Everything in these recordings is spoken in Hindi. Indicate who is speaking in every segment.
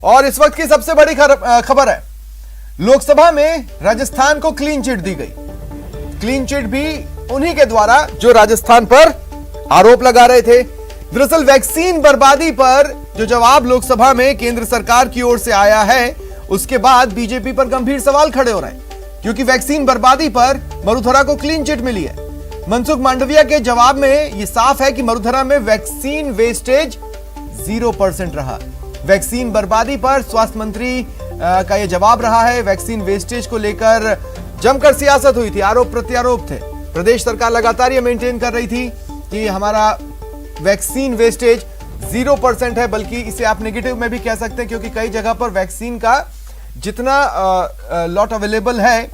Speaker 1: और इस वक्त की सबसे बड़ी खबर है, लोकसभा में राजस्थान को क्लीन चिट दी गई। क्लीन चिट भी उन्हीं के द्वारा जो राजस्थान पर आरोप लगा रहे थे। दरअसल वैक्सीन बर्बादी पर जो जवाब लोकसभा में केंद्र सरकार की ओर से आया है, उसके बाद बीजेपी पर गंभीर सवाल खड़े हो रहे हैं, क्योंकि वैक्सीन बर्बादी पर मरुधरा को क्लीन चिट मिली है। मनसुख मांडविया के जवाब में यह साफ है कि मरुधरा में वैक्सीन वेस्टेज 0% रहा। वैक्सीन बर्बादी पर स्वास्थ्य मंत्री का यह जवाब रहा है। वैक्सीन वेस्टेज को लेकर जमकर सियासत हुई थी, आरोप प्रत्यारोप थे। प्रदेश सरकार लगातार यह मेंटेन कर रही थी कि हमारा वैक्सीन वेस्टेज 0% है, बल्कि इसे आप नेगेटिव में भी कह सकते हैं, क्योंकि कई जगह पर वैक्सीन का जितना लॉट अवेलेबल है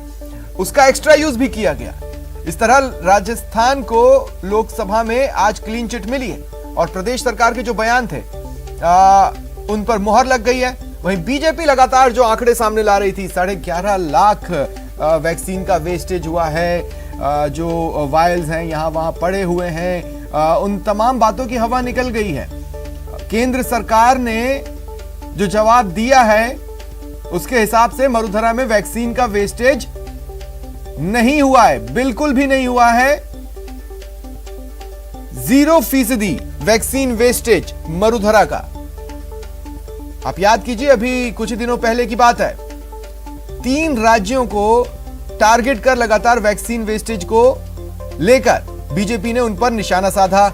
Speaker 1: उसका एक्स्ट्रा यूज भी किया गया। इस तरह राजस्थान को लोकसभा में आज क्लीन चिट मिली है और प्रदेश सरकार के जो बयान थे उन पर मुहर लग गई है। वहीं बीजेपी लगातार जो आंकड़े सामने ला रही थी, 11.5 लाख वैक्सीन का वेस्टेज हुआ है, जो वायल्स हैं यहां वहां पड़े हुए हैं, उन तमाम बातों की हवा निकल गई है। केंद्र सरकार ने जो जवाब दिया है उसके हिसाब से मरुधरा में वैक्सीन का वेस्टेज नहीं हुआ है, बिल्कुल भी नहीं हुआ है। 0% वैक्सीन वेस्टेज मरुधरा का। आप याद कीजिए, अभी कुछ दिनों पहले की बात है, 3 राज्यों को टारगेट कर लगातार वैक्सीन वेस्टेज को लेकर बीजेपी ने उन पर निशाना साधा।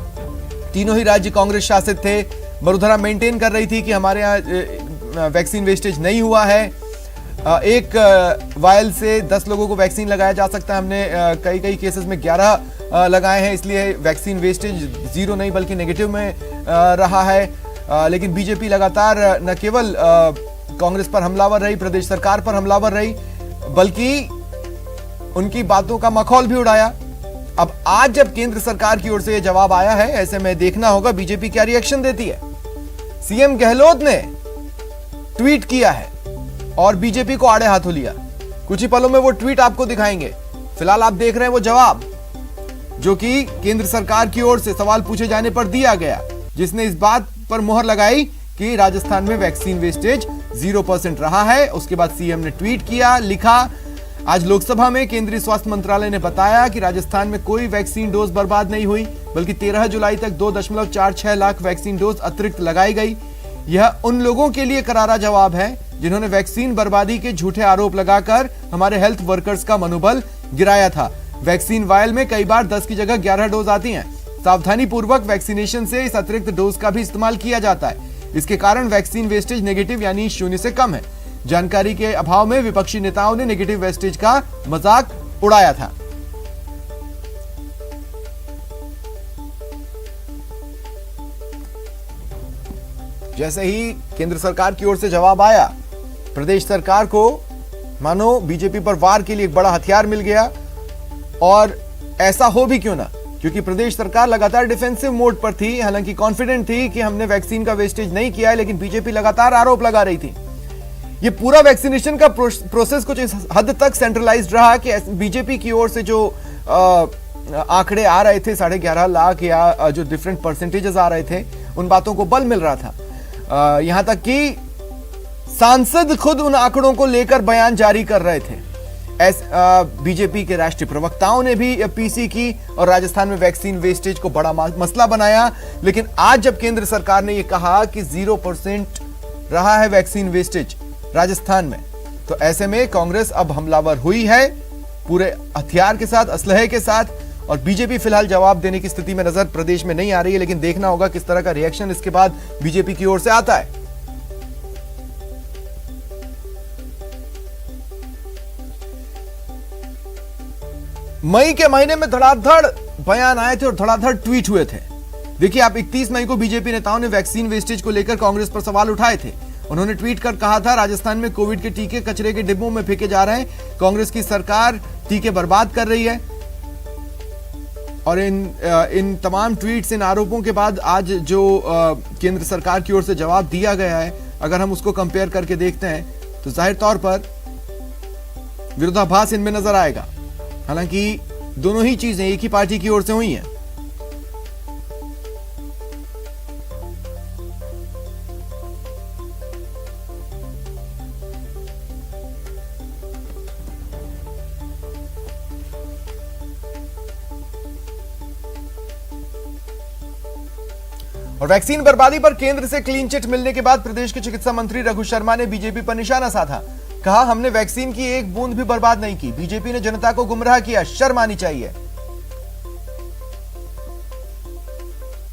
Speaker 1: तीनों ही राज्य कांग्रेस शासित थे। मरुधरा मेंटेन कर रही थी कि हमारे यहां वैक्सीन वेस्टेज नहीं हुआ है। एक वायल से 10 लोगों को वैक्सीन लगाया जा सकता है। हमने कई केसेस में 11 लगाए हैं, इसलिए वैक्सीन वेस्टेज 0 नहीं बल्कि नेगेटिव में रहा है। लेकिन बीजेपी लगातार न केवल कांग्रेस पर हमलावर रही, प्रदेश सरकार पर हमलावर रही, बल्कि उनकी बातों का मखौल भी उड़ाया। अब आज जब केंद्र सरकार की ओर से यह जवाब आया है, ऐसे में देखना होगा बीजेपी क्या रिएक्शन देती है। सीएम गहलोत ने ट्वीट किया है और बीजेपी को आड़े हाथों लिया। कुछ ही पलों में वो ट्वीट आपको दिखाएंगे। फिलहाल आप देख रहे हैं वो जवाब जो कि केंद्र सरकार की ओर से सवाल पूछे जाने पर दिया गया, जिसने इस बात पर मुहर लगाई कि राजस्थान में वैक्सीन वेस्टेज 0% रहा है। उसके बाद सीएम ने ट्वीट किया, लिखा, आज लोकसभा में केंद्रीय स्वास्थ्य मंत्रालय ने बताया कि राजस्थान में कोई वैक्सीन डोज बर्बाद नहीं हुई, बल्कि 13 जुलाई तक 2.46 लाख वैक्सीन डोज अतिरिक्त लगाई गई। यह उन लोगों के लिए करारा जवाब है जिन्होंने वैक्सीन बर्बादी के झूठे आरोप लगाकर हमारे हेल्थ वर्कर्स का मनोबल गिराया था। वैक्सीन वायल में कई बार 10 की जगह 11 डोज आती हैं। सावधानी पूर्वक वैक्सीनेशन से इस अतिरिक्त डोज का भी इस्तेमाल किया जाता है। इसके कारण वैक्सीन वेस्टेज नेगेटिव यानी 0 से कम है। जानकारी के अभाव में विपक्षी नेताओं ने नेगेटिव वेस्टेज का मजाक उड़ाया था। जैसे ही केंद्र सरकार की ओर से जवाब आया, प्रदेश सरकार को मानो बीजेपी पर वार के लिए एक बड़ा हथियार मिल गया। और ऐसा हो भी क्यों ना, क्योंकि प्रदेश सरकार लगातार डिफेंसिव मोड पर थी। हालांकि कॉन्फिडेंट थी कि हमने वैक्सीन का वेस्टेज नहीं किया है, लेकिन बीजेपी लगातार आरोप लगा रही थी। ये पूरा वैक्सीनेशन का प्रोसेस कुछ इस हद तक सेंट्रलाइज्ड रहा कि बीजेपी की ओर से जो आंकड़े आ रहे थे, 11.5 लाख या जो डिफरेंट परसेंटेजेस आ रहे थे, उन बातों को बल मिल रहा था। यहां तक कि सांसद खुद उन आंकड़ों को लेकर बयान जारी कर रहे थे। बीजेपी के राष्ट्रीय प्रवक्ताओं ने भी पीसी की और राजस्थान में वैक्सीन वेस्टेज को बड़ा मसला बनाया। लेकिन आज जब केंद्र सरकार ने यह कहा कि 0% रहा है वैक्सीन वेस्टेज राजस्थान में, तो ऐसे में कांग्रेस अब हमलावर हुई है पूरे हथियार के साथ, असलहे के साथ। और बीजेपी फिलहाल जवाब देने की स्थिति में नजर प्रदेश में नहीं आ रही है, लेकिन देखना होगा किस तरह का रिएक्शन इसके बाद बीजेपी की ओर से आता है। मई के महीने में धड़ाधड़ बयान आए थे और धड़ाधड़ ट्वीट हुए थे। देखिए, आप 31 मई को बीजेपी नेताओं ने वैक्सीन वेस्टेज को लेकर कांग्रेस पर सवाल उठाए थे। उन्होंने ट्वीट कर कहा था, राजस्थान में कोविड के टीके कचरे के डिब्बों में फेंके जा रहे हैं। कांग्रेस की सरकार टीके बर्बाद कर रही है। और इन तमाम ट्वीट्स, इन आरोपों के बाद आज जो केंद्र सरकार की ओर से जवाब दिया गया है, अगर हम उसको कंपेयर करके देखते हैं तो जाहिर तौर पर विरोधाभास इनमें नजर आएगा। हालांकि दोनों ही चीजें एक ही पार्टी की ओर से हुई हैं। और वैक्सीन बर्बादी पर केंद्र से क्लीन चिट मिलने के बाद प्रदेश के चिकित्सा मंत्री रघु शर्मा ने बीजेपी पर निशाना साधा। कहा, हमने वैक्सीन की एक बूंद भी बर्बाद नहीं की। बीजेपी ने जनता को गुमराह किया, शर्म आनी चाहिए।